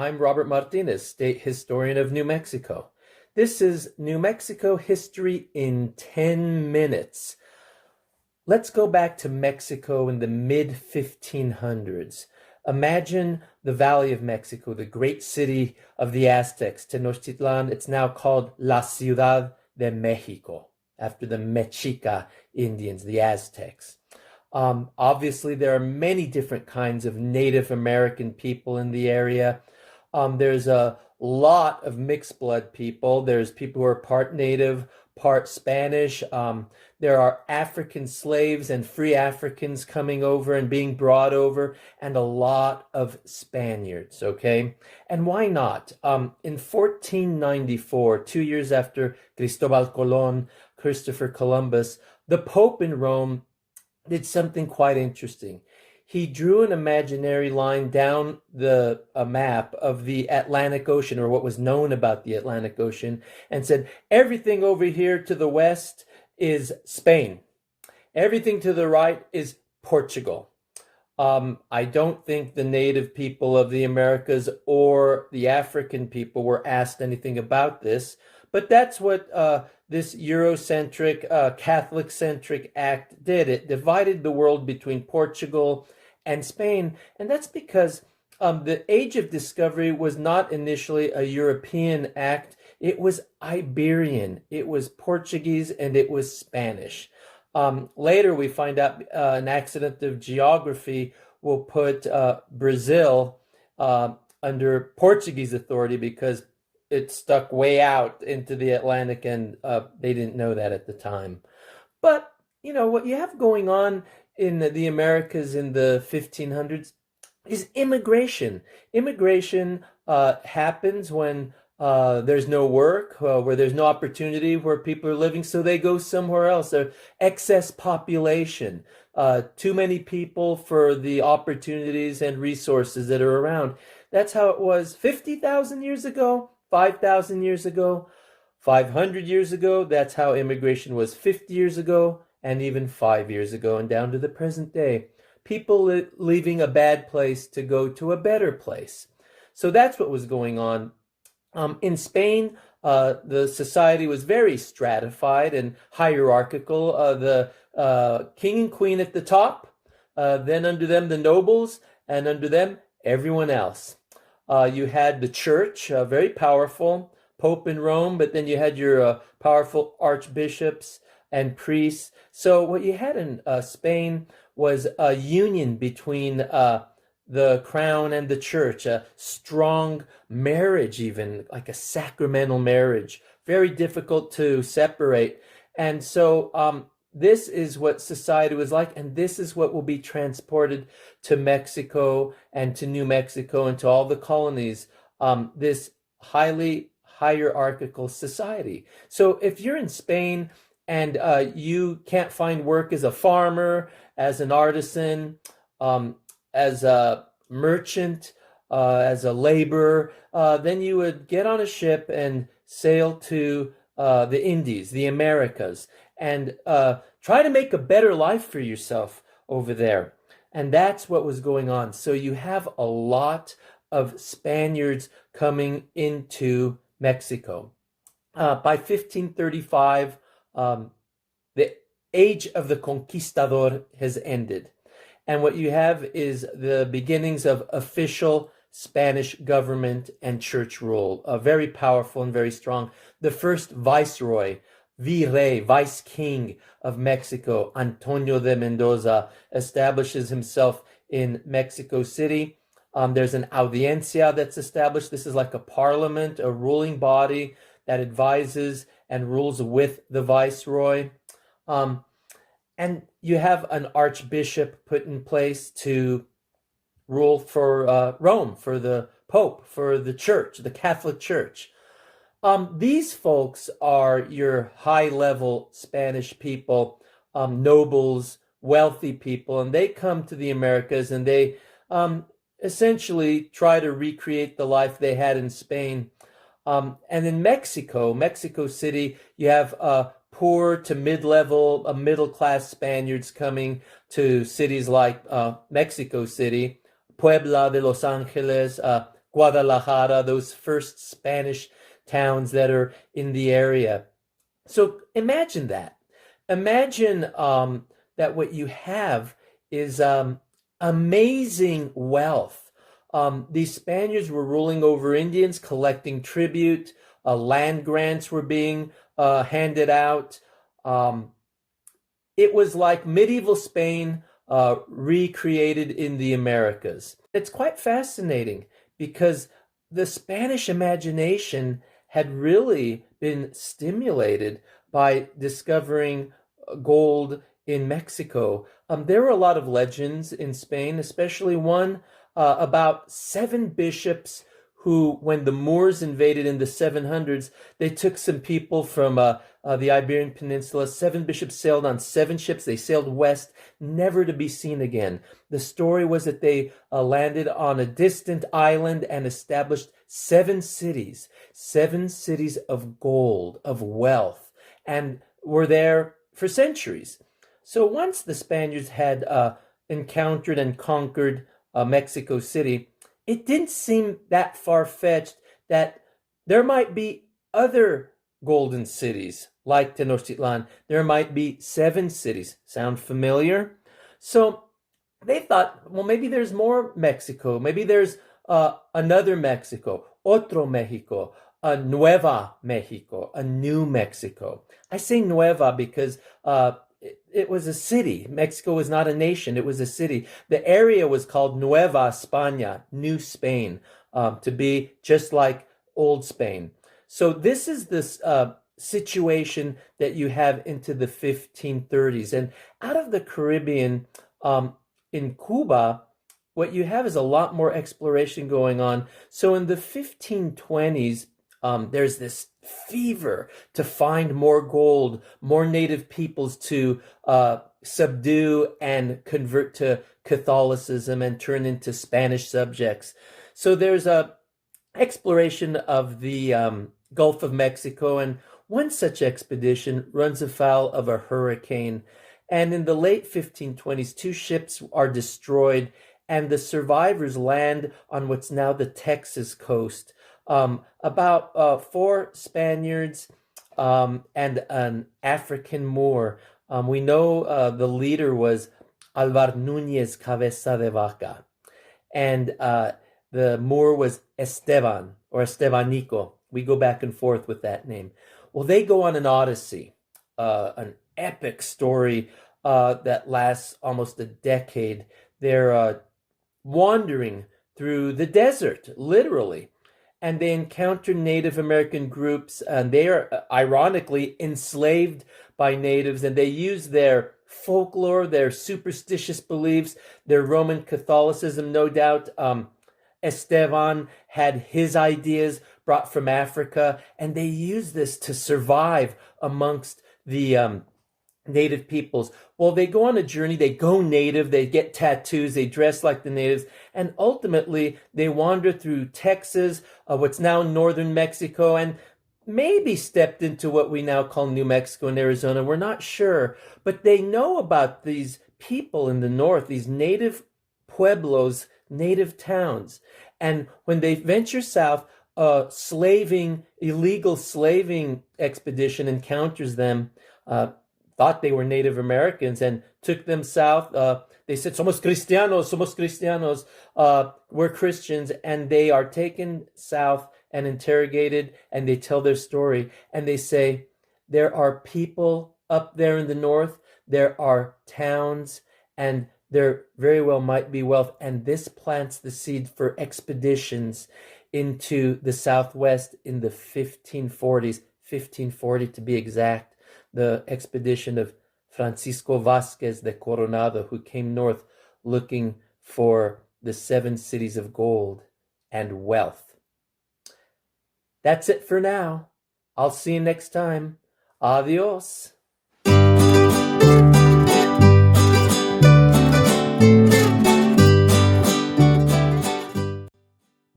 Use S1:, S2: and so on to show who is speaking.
S1: I'm Robert Martinez, State Historian of New Mexico. This is New Mexico History in 10 minutes. Let's go back to Mexico in the mid-1500s. Imagine the Valley of Mexico, the great city of the Aztecs, Tenochtitlan. It's now called La Ciudad de Mexico, after the Mexica Indians, the Aztecs. Obviously, there are many different kinds of Native American people in the area. There's a lot of mixed blood people. There's people who are part Native, part Spanish. There are African slaves and free Africans coming over and being brought over, and a lot of Spaniards, okay? And why not? In 1494, 2 years after Cristobal Colon, Christopher Columbus, the Pope in Rome did something quite interesting. He drew an imaginary line down a map of the Atlantic Ocean, or what was known about the Atlantic Ocean, and said, everything over here to the west is Spain. Everything to the right is Portugal. I don't think the native people of the Americas or the African people were asked anything about this, but that's what this Eurocentric, Catholic-centric act did. It divided the world between Portugal and Spain, and that's because the Age of Discovery was not initially a European act. It was Iberian, it was Portuguese, and it was Spanish. Later, we find out an accident of geography will put Brazil under Portuguese authority because it stuck way out into the Atlantic, and they didn't know that at the time. But, you know, what you have going on in the Americas in the 1500s is immigration. Immigration happens when there's no work, where there's no opportunity, where people are living, so they go somewhere else. There's excess population, too many people for the opportunities and resources that are around. That's how it was 50,000 years ago, 5,000 years ago, 500 years ago. That's how immigration was 50 years ago, and even 5 years ago, and down to the present day. People leaving a bad place to go to a better place. So that's what was going on. In Spain, the society was very stratified and hierarchical. The king and queen at the top, then under them the nobles, and under them everyone else. You had the church, very powerful, Pope in Rome, but then you had your powerful archbishops and priests. So what you had in Spain was a union between the crown and the church, a strong marriage, even like a sacramental marriage, very difficult to separate. And so this is what society was like, and this is what will be transported to Mexico and to New Mexico and to all the colonies, this highly hierarchical society. So if you're in Spain and you can't find work as a farmer, as an artisan, as a merchant, as a laborer, then you would get on a ship and sail to the Indies, the Americas, and try to make a better life for yourself over there. And that's what was going on. So you have a lot of Spaniards coming into Mexico. By 1535, the age of the conquistador has ended. And what you have is the beginnings of official Spanish government and church rule, very powerful and very strong. The first viceroy, virrey, vice king of Mexico, Antonio de Mendoza, establishes himself in Mexico City. There's an audiencia that's established. This is like a parliament, a ruling body that advises and rules with the viceroy. And you have an archbishop put in place to rule for Rome, for the Pope, for the church, the Catholic Church. These folks are your high-level Spanish people, nobles, wealthy people, and they come to the Americas and they essentially try to recreate the life they had in Spain. And in Mexico City, you have poor to mid-level, middle-class Spaniards coming to cities like Mexico City, Puebla de Los Angeles, Guadalajara, those first Spanish towns that are in the area. So imagine that. Imagine that what you have is amazing wealth. These Spaniards were ruling over Indians, collecting tribute. Land grants were being handed out. It was like medieval Spain recreated in the Americas. It's quite fascinating because the Spanish imagination had really been stimulated by discovering gold in Mexico. There were a lot of legends in Spain, especially one about 7 bishops who, when the Moors invaded in the 700s, they took some people from the Iberian Peninsula. 7 bishops sailed on 7 ships. They sailed west, never to be seen again. The story was that they landed on a distant island and established 7 cities of gold, of wealth, and were there for centuries. So once the Spaniards had encountered and conquered Mexico City, it didn't seem that far-fetched that there might be other golden cities like Tenochtitlan. There might be 7 cities. Sound familiar? So they thought, well, maybe there's more Mexico. Maybe there's another Mexico, otro Mexico, a Nueva Mexico, a new Mexico. I say Nueva because it was a city. Mexico was not a nation. It was a city. The area was called Nueva España, New Spain, to be just like Old Spain. So this is this situation that you have into the 1530s. And out of the Caribbean, in Cuba, what you have is a lot more exploration going on. So in the 1520s, there's this fever to find more gold, more native peoples to subdue and convert to Catholicism and turn into Spanish subjects. So there's a exploration of the Gulf of Mexico, and one such expedition runs afoul of a hurricane. And in the late 1520s, 2 ships are destroyed, and the survivors land on what's now the Texas coast. About 4 Spaniards and an African Moor. We know the leader was Alvar Núñez Cabeza de Vaca, and the Moor was Esteban or Estebanico. We go back and forth with that name. Well, they go on an odyssey, an epic story that lasts almost a decade. They're wandering through the desert, literally. And they encounter Native American groups, and they are ironically enslaved by natives, and they use their folklore, their superstitious beliefs, their Roman Catholicism, no doubt. Esteban had his ideas brought from Africa, and they use this to survive amongst the native peoples. Well, they go on a journey, they go native, they get tattoos, they dress like the natives, and ultimately they wander through Texas, what's now northern Mexico, and maybe stepped into what we now call New Mexico and Arizona. We're not sure, but they know about these people in the north, these native pueblos, native towns. And when they venture south, a illegal slaving expedition encounters them, thought they were Native Americans and took them south. They said, somos cristianos, we're Christians, and they are taken south and interrogated, and they tell their story, and they say, there are people up there in the north, there are towns, and there very well might be wealth, and this plants the seed for expeditions into the Southwest in the 1540s, 1540 to be exact. The expedition of Francisco Vasquez de Coronado, who came north looking for the 7 cities of gold and wealth. That's it for now. I'll see you next time. Adios.